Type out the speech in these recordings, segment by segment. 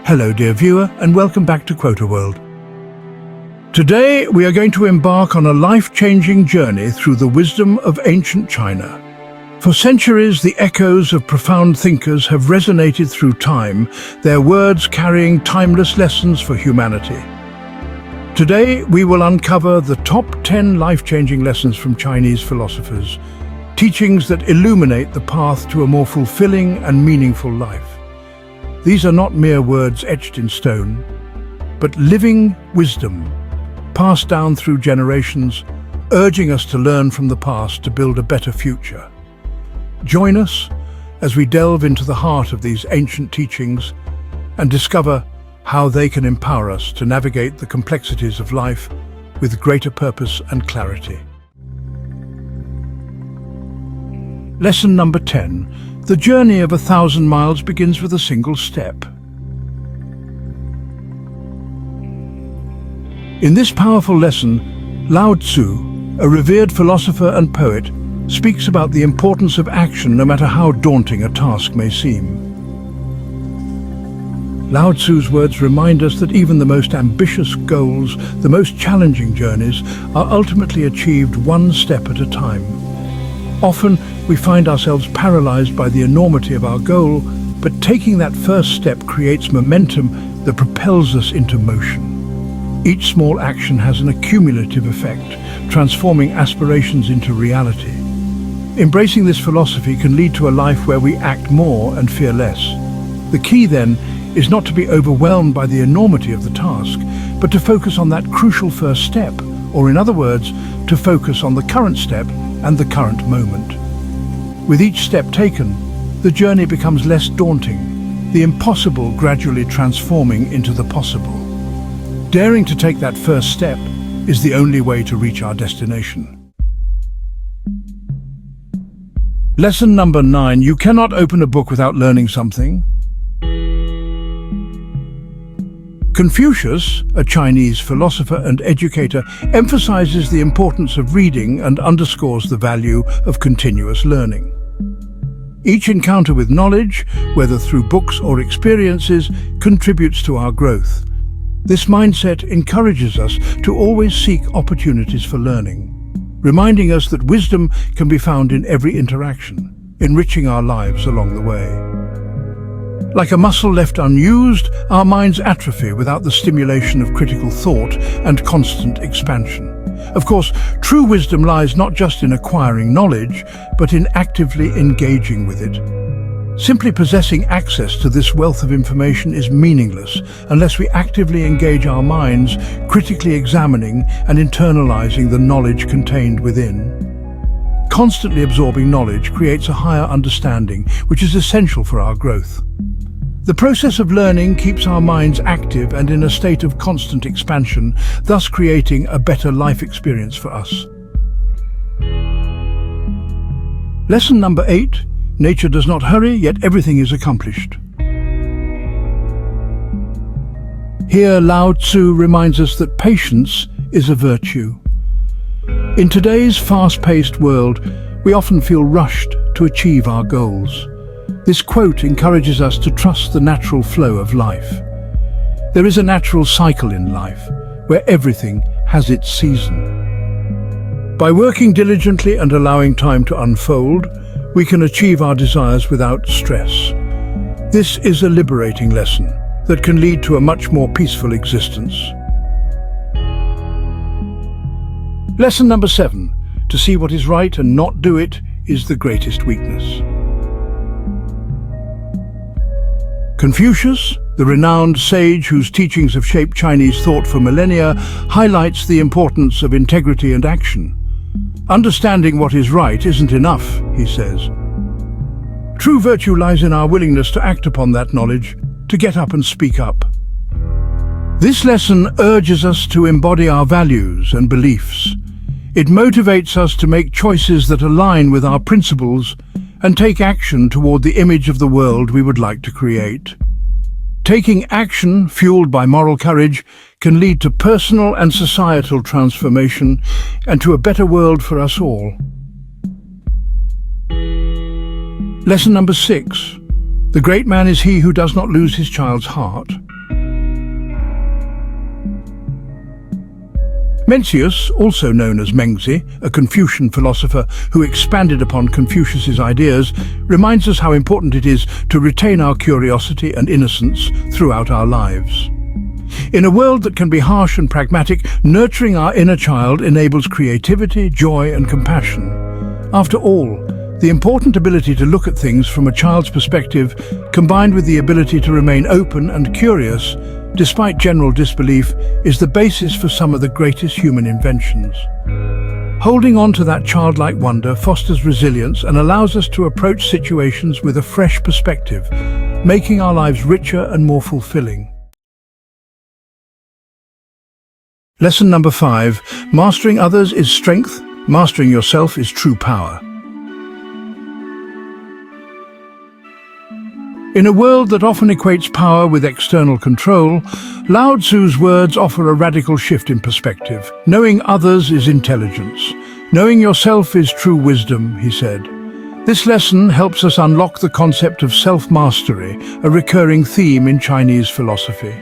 Hello dear viewer, and welcome back to QuoterWorld. Today we are going to embark on a life-changing journey through the wisdom of ancient China. For centuries, the echoes of profound thinkers have resonated through time, their words carrying timeless lessons for humanity. Today we will uncover the top 10 life-changing lessons from Chinese philosophers, teachings that illuminate the path to a more fulfilling and meaningful life. These are not mere words etched in stone, but living wisdom, passed down through generations, urging us to learn from the past to build a better future. Join us as we delve into the heart of these ancient teachings and discover how they can empower us to navigate the complexities of life with greater purpose and clarity. Lesson number 10. The journey of 1,000 miles begins with a single step. In this powerful lesson, Lao Tzu, a revered philosopher and poet, speaks about the importance of action no matter how daunting a task may seem. Lao Tzu's words remind us that even the most ambitious goals, the most challenging journeys, are ultimately achieved one step at a time. Often, we find ourselves paralyzed by the enormity of our goal, but taking that first step creates momentum that propels us into motion. Each small action has an accumulative effect, transforming aspirations into reality. Embracing this philosophy can lead to a life where we act more and fear less. The key, then, is not to be overwhelmed by the enormity of the task, but to focus on that crucial first step, or in other words, to focus on the current step and the current moment. With each step taken, the journey becomes less daunting, the impossible gradually transforming into the possible. Daring to take that first step is the only way to reach our destination. Lesson number 9. You cannot open a book without learning something. Confucius, a Chinese philosopher and educator, emphasizes the importance of reading and underscores the value of continuous learning. Each encounter with knowledge, whether through books or experiences, contributes to our growth. This mindset encourages us to always seek opportunities for learning, reminding us that wisdom can be found in every interaction, enriching our lives along the way. Like a muscle left unused, our minds atrophy without the stimulation of critical thought and constant expansion. Of course, true wisdom lies not just in acquiring knowledge, but in actively engaging with it. Simply possessing access to this wealth of information is meaningless unless we actively engage our minds, critically examining and internalizing the knowledge contained within. Constantly absorbing knowledge creates a higher understanding, which is essential for our growth. The process of learning keeps our minds active and in a state of constant expansion, thus creating a better life experience for us. Lesson number 8. Nature does not hurry, yet everything is accomplished. Here, Lao Tzu reminds us that patience is a virtue. In today's fast-paced world, we often feel rushed to achieve our goals. This quote encourages us to trust the natural flow of life. There is a natural cycle in life, where everything has its season. By working diligently and allowing time to unfold, we can achieve our desires without stress. This is a liberating lesson that can lead to a much more peaceful existence. Lesson number 7. To see what is right and not do it is the greatest weakness. Confucius, the renowned sage whose teachings have shaped Chinese thought for millennia, highlights the importance of integrity and action. Understanding what is right isn't enough, he says. True virtue lies in our willingness to act upon that knowledge, to get up and speak up. This lesson urges us to embody our values and beliefs. It motivates us to make choices that align with our principles and take action toward the image of the world we would like to create. Taking action, fueled by moral courage, can lead to personal and societal transformation and to a better world for us all. Lesson number 6. The great man is he who does not lose his child's heart. Mencius, also known as Mengzi, a Confucian philosopher who expanded upon Confucius's ideas, reminds us how important it is to retain our curiosity and innocence throughout our lives. In a world that can be harsh and pragmatic, nurturing our inner child enables creativity, joy, and compassion. After all, the important ability to look at things from a child's perspective, combined with the ability to remain open and curious, despite general disbelief, is the basis for some of the greatest human inventions. Holding on to that childlike wonder fosters resilience and allows us to approach situations with a fresh perspective, making our lives richer and more fulfilling. Lesson number 5. Mastering others is strength. Mastering yourself is true power. In a world that often equates power with external control, Lao Tzu's words offer a radical shift in perspective. Knowing others is intelligence. Knowing yourself is true wisdom, he said. This lesson helps us unlock the concept of self-mastery, a recurring theme in Chinese philosophy.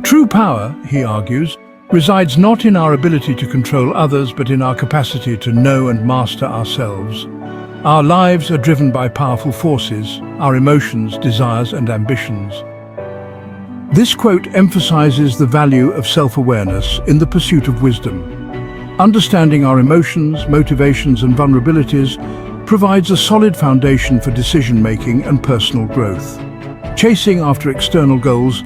True power, he argues, resides not in our ability to control others, but in our capacity to know and master ourselves. Our lives are driven by powerful forces, our emotions, desires, and ambitions. This quote emphasizes the value of self-awareness in the pursuit of wisdom. Understanding our emotions, motivations, and vulnerabilities provides a solid foundation for decision-making and personal growth. Chasing after external goals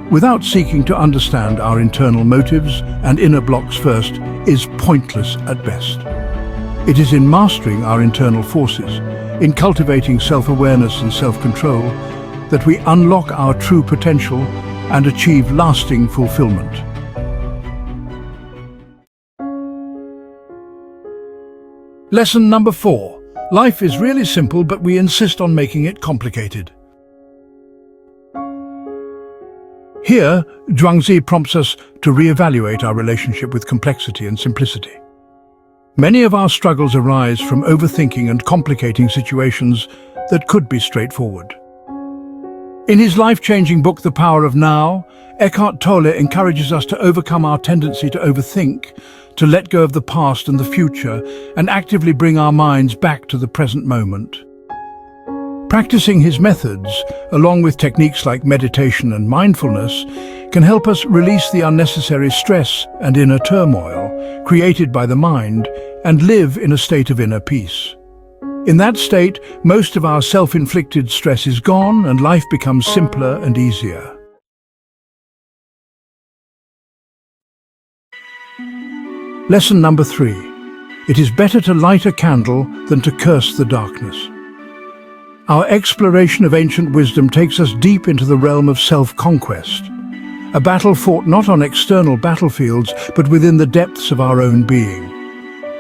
without seeking to understand our internal motives and inner blocks first is pointless at best. It is in mastering our internal forces, in cultivating self-awareness and self-control, that we unlock our true potential and achieve lasting fulfillment. Lesson number 4. Life is really simple, but we insist on making it complicated. Here, Zhuangzi prompts us to reevaluate our relationship with complexity and simplicity. Many of our struggles arise from overthinking and complicating situations that could be straightforward. In his life-changing book, The Power of Now, Eckhart Tolle encourages us to overcome our tendency to overthink, to let go of the past and the future, and actively bring our minds back to the present moment. Practicing his methods, along with techniques like meditation and mindfulness, can help us release the unnecessary stress and inner turmoil created by the mind and live in a state of inner peace. In that state, most of our self-inflicted stress is gone and life becomes simpler and easier. Lesson number 3. It is better to light a candle than to curse the darkness. Our exploration of ancient wisdom takes us deep into the realm of self-conquest, a battle fought not on external battlefields, but within the depths of our own being.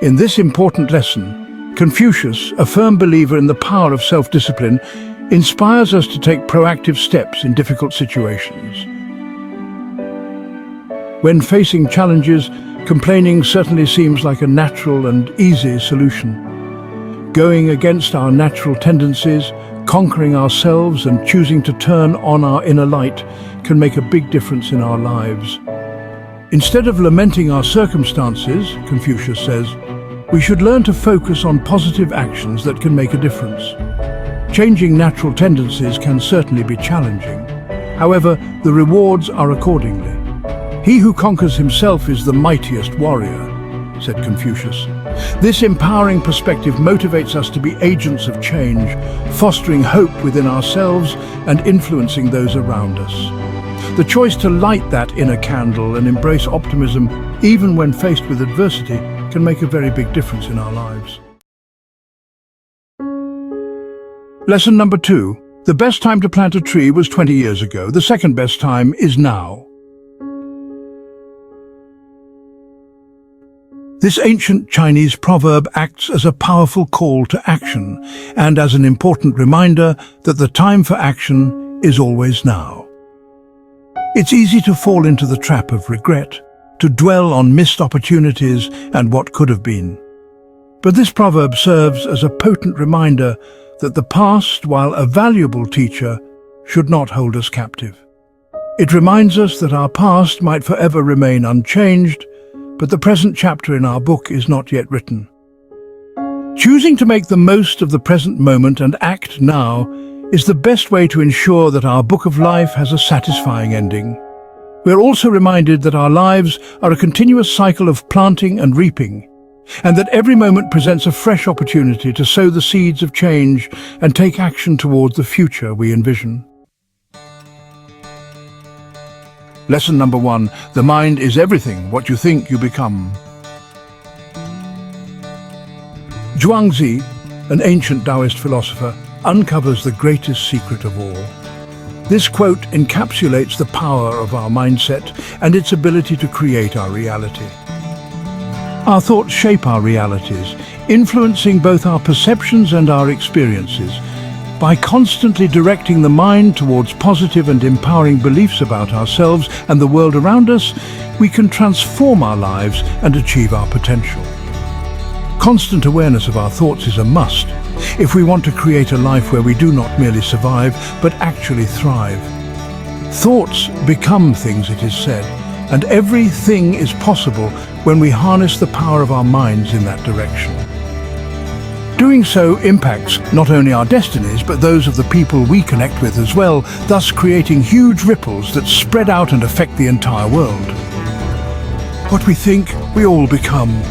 In this important lesson, Confucius, a firm believer in the power of self-discipline, inspires us to take proactive steps in difficult situations. When facing challenges, complaining certainly seems like a natural and easy solution. Going against our natural tendencies, conquering ourselves and choosing to turn on our inner light can make a big difference in our lives. Instead of lamenting our circumstances, Confucius says, we should learn to focus on positive actions that can make a difference. Changing natural tendencies can certainly be challenging. However, the rewards are accordingly. He who conquers himself is the mightiest warrior, said Confucius. This empowering perspective motivates us to be agents of change, fostering hope within ourselves and influencing those around us. The choice to light that inner candle and embrace optimism, even when faced with adversity, can make a very big difference in our lives. Lesson number 2. The best time to plant a tree was 20 years ago. The second best time is now. This ancient Chinese proverb acts as a powerful call to action and as an important reminder that the time for action is always now. It's easy to fall into the trap of regret, to dwell on missed opportunities and what could have been. But this proverb serves as a potent reminder that the past, while a valuable teacher, should not hold us captive. It reminds us that our past might forever remain unchanged, but the present chapter in our book is not yet written. Choosing to make the most of the present moment and act now is the best way to ensure that our book of life has a satisfying ending. We're also reminded that our lives are a continuous cycle of planting and reaping, and that every moment presents a fresh opportunity to sow the seeds of change and take action towards the future we envision. Lesson number 1. The mind is everything. What you think, you become. Zhuangzi, an ancient Taoist philosopher, uncovers the greatest secret of all. This quote encapsulates the power of our mindset and its ability to create our reality. Our thoughts shape our realities, influencing both our perceptions and our experiences. By constantly directing the mind towards positive and empowering beliefs about ourselves and the world around us, we can transform our lives and achieve our potential. Constant awareness of our thoughts is a must if we want to create a life where we do not merely survive, but actually thrive. Thoughts become things, it is said, and everything is possible when we harness the power of our minds in that direction. Doing so impacts not only our destinies, but those of the people we connect with as well, thus creating huge ripples that spread out and affect the entire world. What we think, we all become.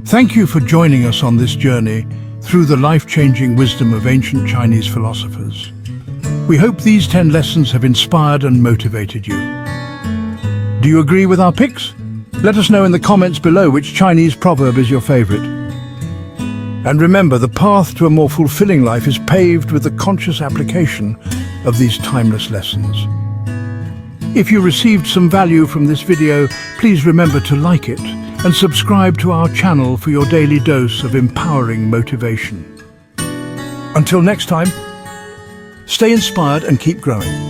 Thank you for joining us on this journey through the life-changing wisdom of ancient Chinese philosophers. We hope these 10 lessons have inspired and motivated you. Do you agree with our picks? Let us know in the comments below which Chinese proverb is your favorite. And remember, the path to a more fulfilling life is paved with the conscious application of these timeless lessons. If you received some value from this video, please remember to like it and subscribe to our channel for your daily dose of empowering motivation. Until next time, stay inspired and keep growing.